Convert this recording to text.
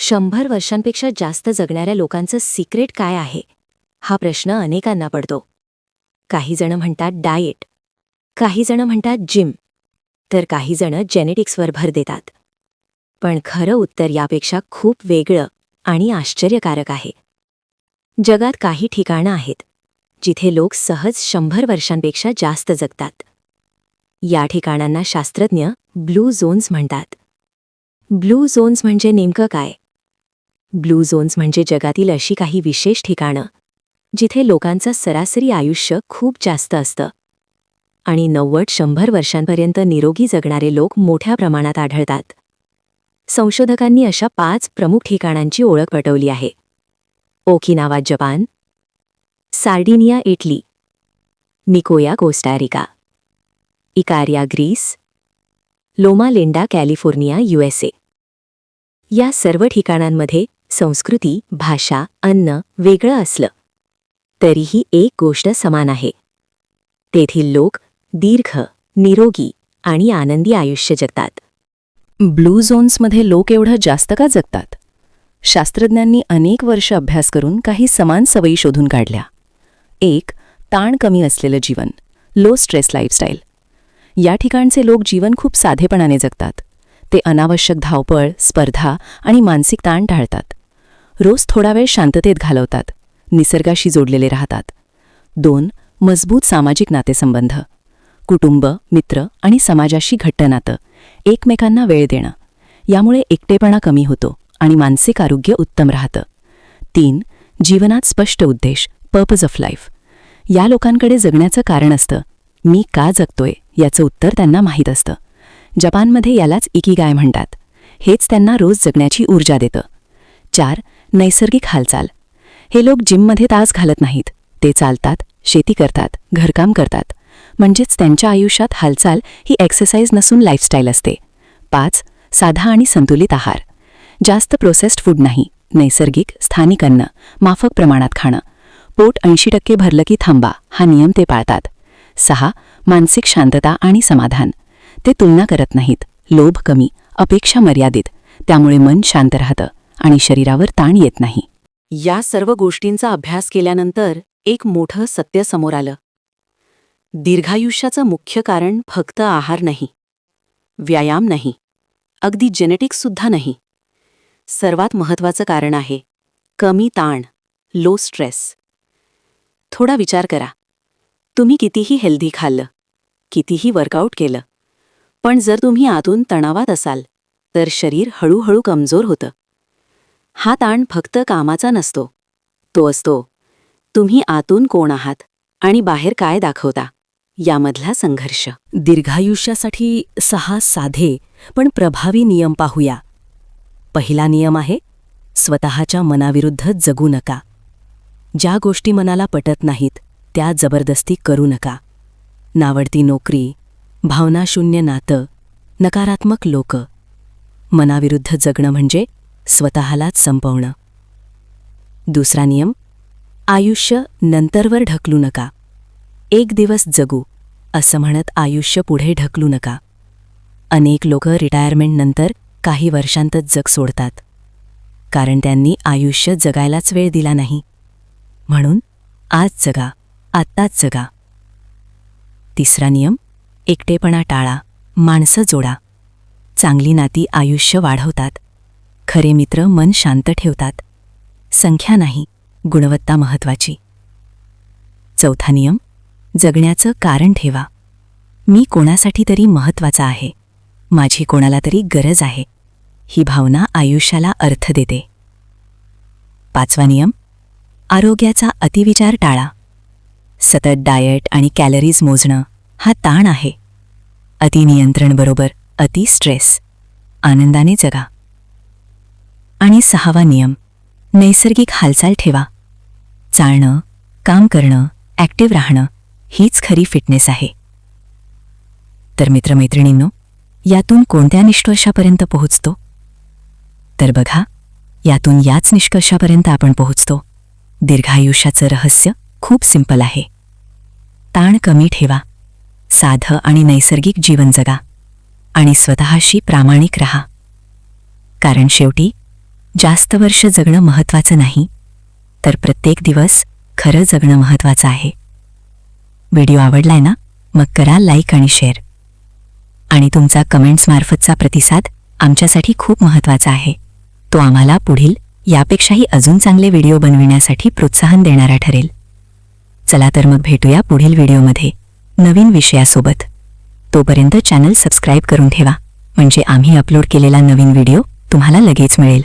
100 वर्षांपेक्षा जास्त जगणाऱ्या लोकांचं सिक्रेट काय आहे हा प्रश्न अनेकांना पडतो. काही जण म्हणतात डाएट, काही जण म्हणतात जिम, तर काही जण जेनेटिक्सवर भर देतात. पण खरं उत्तर यापेक्षा खूप वेगळं आणि आश्चर्यकारक आहे. जगात काही ठिकाणं आहेत जिथे लोक सहज 100 वर्षांपेक्षा जास्त जगतात. या ठिकाणांना शास्त्रज्ञ ब्लू झोन्स म्हणतात. ब्लू झोन्स म्हणजे नेमकं काय? ब्लू झोन्स म्हणजे जगातील अशी काही विशेष ठिकाणं जिथे लोकांचं सरासरी आयुष्य खूप जास्त असतं आणि 90-100 वर्षांपर्यंत निरोगी जगणारे लोक मोठ्या प्रमाणात आढळतात. संशोधकांनी अशा 5 प्रमुख ठिकाणांची ओळख पटवली आहे. Okinawa Japan, Sardinia Italy, Nicoya Costa Rica, Ikaria Greece, Loma Linda California USA. या सर्व ठिकाणांमध्ये संस्कृती, भाषा, अन्न वेगळं असलं तरीही एक गोष्ट समान आहे. तेथील लोक दीर्घ, निरोगी आणि आनंदी आयुष्य जगतात. ब्लू झोन्समध्ये लोक एवढं जास्त का जगतात? शास्त्रज्ञांनी अनेक वर्ष अभ्यास करून काही समान सवयी शोधून काढल्या. 1. ताण कमी असलेलं जीवन, लो स्ट्रेस लाईफस्टाईल. या ठिकाणचे लोक जीवन खूप साधेपणाने जगतात. ते अनावश्यक धावपळ, स्पर्धा आणि मानसिक ताण टाळतात. रोज थोडा वेळ शांततेत घालवतात, निसर्गाशी जोडलेले राहतात. 2. मजबूत सामाजिक नातेसंबंध, कुटुंब, मित्र आणि समाजाशी घट्ट नातं, एकमेकांना वेळ देणं. यामुळे एकटेपणा कमी होतो आणि मानसिक आरोग्य उत्तम राहतं. 3. जीवनात स्पष्ट उद्देश, पर्पज ऑफ लाईफ. या लोकांकडे जगण्याचं कारण असतं. मी का जगतोय याचं उत्तर त्यांना माहीत असतं. जपानमध्ये यालाच इकिगाय म्हणतात. हेच त्यांना रोज जगण्याची ऊर्जा देतं. 4. नैसर्गिक हालचाल. हे लोक जिममध्ये तास घालत नाहीत. ते चालतात, शेती करतात, घरकाम करतात. म्हणजेच त्यांच्या आयुष्यात हालचाल ही एक्सरसाइज नसून लाईफस्टाईल असते. 5. साधा आणि संतुलित आहार. जास्त प्रोसेस्ड फूड नाही, नैसर्गिक, स्थानिक अन्न, माफक प्रमाणात खाणं. पोट 80% भरलं की थांबा, हा नियम ते पाळतात. 6. मानसिक शांतता आणि समाधान. ते तुलना करत नाहीत, लोभ कमी, अपेक्षा मर्यादित. त्यामुळे मन शांत राहतं आणि शरीरावर ताण येत नाही. या सर्व गोष्टींचा अभ्यास केल्यानंतर एक मोठं सत्य समोर आलं. दीर्घायुष्याचं मुख्य कारण फक्त आहार नाही, व्यायाम नाही, अगदी जेनेटिक्ससुद्धा नाही. सर्वात महत्त्वाचं कारण आहे कमी ताण, लो स्ट्रेस. थोडा विचार करा. तुम्ही कितीही हेल्दी खाल्लं, कितीही वर्कआउट केलं, पण जर तुम्ही आतून तणावात असाल तर शरीर हळूहळू कमजोर होतं. हा ताण फक्त कामाचा नसतो, तो असतो तुम्ही आतून कोण आहात आणि बाहेर काय दाखवता यामधला संघर्ष. दीर्घायुष्यासाठी 6 साधे पण प्रभावी नियम पाहूया. पहिला नियम आहे स्वतःच्या मनाविरुद्ध जगू नका. ज्या गोष्टी मनाला पटत नाहीत त्या जबरदस्ती करू नका. नावडती नोकरी, भावनाशून्य नातं, नकारात्मक लोक. मनाविरुद्ध जगणं म्हणजे स्वतःलाच संपवणं. दुसरा नियम, आयुष्य नंतरवर ढकलू नका. एक दिवस जगू असं म्हणत आयुष्य पुढे ढकलू नका. अनेक लोक रिटायरमेंटनंतर काही वर्षांतच जग सोडतात, कारण त्यांनी आयुष्य जगायलाच वेळ दिला नाही. म्हणून आज जगा, आत्ताच जगा. तिसरा नियम, एकटेपणा टाळा, माणसं जोडा. चांगली नाती आयुष्य वाढवतात. खरे मित्र मन शांत ठेवतात. संख्या नाही, गुणवत्ता महत्त्वाची. चौथा नियम, जगण्याचं कारण ठेवा. मी कोणासाठी तरी महत्त्वाचा आहे, माझी कोणाला तरी गरज आहे, ही भावना आयुष्याला अर्थ देते. पाचवा नियम, आरोग्याचा अतिविचार टाळा. सतत डाएट आणि कॅलरीज मोजणं हा ताण आहे. अतिनियंत्रणबरोबर अति स्ट्रेस. आनंदाने जगा. आणि 6वा नियम, नैसर्गिक हालचाल ठेवा. चालणं, काम करणं, ॲक्टिव्ह राहणं हीच खरी फिटनेस आहे. तर मित्रमैत्रिणींनो, यातून कोणत्या निष्कर्षापर्यंत पोहोचतो? तर बघा, यातून याच निष्कर्षापर्यंत आपण पोहोचतो. दीर्घायुष्याचं रहस्य खूप सिंपल आहे. ताण कमी ठेवा, साधं आणि नैसर्गिक जीवन जगा आणि स्वतःशी प्रामाणिक रहा. कारण शेवटी जास्त वर्ष जगणं महत्त्वाचं नाही, तर प्रत्येक दिवस खरं जगणं महत्त्वाचं आहे. व्हिडिओ आवडलाय ना? मग करा लाईक आणि शेअर. आणि तुमचा कमेंट्समार्फतचा प्रतिसाद आमच्यासाठी खूप महत्त्वाचा आहे. तो आम्हाला पुढील यापेक्षाही अजून चांगले व्हिडिओ बनविण्यासाठी प्रोत्साहन देणारा ठरेल. चला तर मग भेटूया पुढील व्हिडिओमध्ये नवीन विषयासोबत. तोपर्यंत चॅनल सबस्क्राईब करून ठेवा, म्हणजे आम्ही अपलोड केलेला नवीन व्हिडिओ तुम्हाला लगेच मिळेल.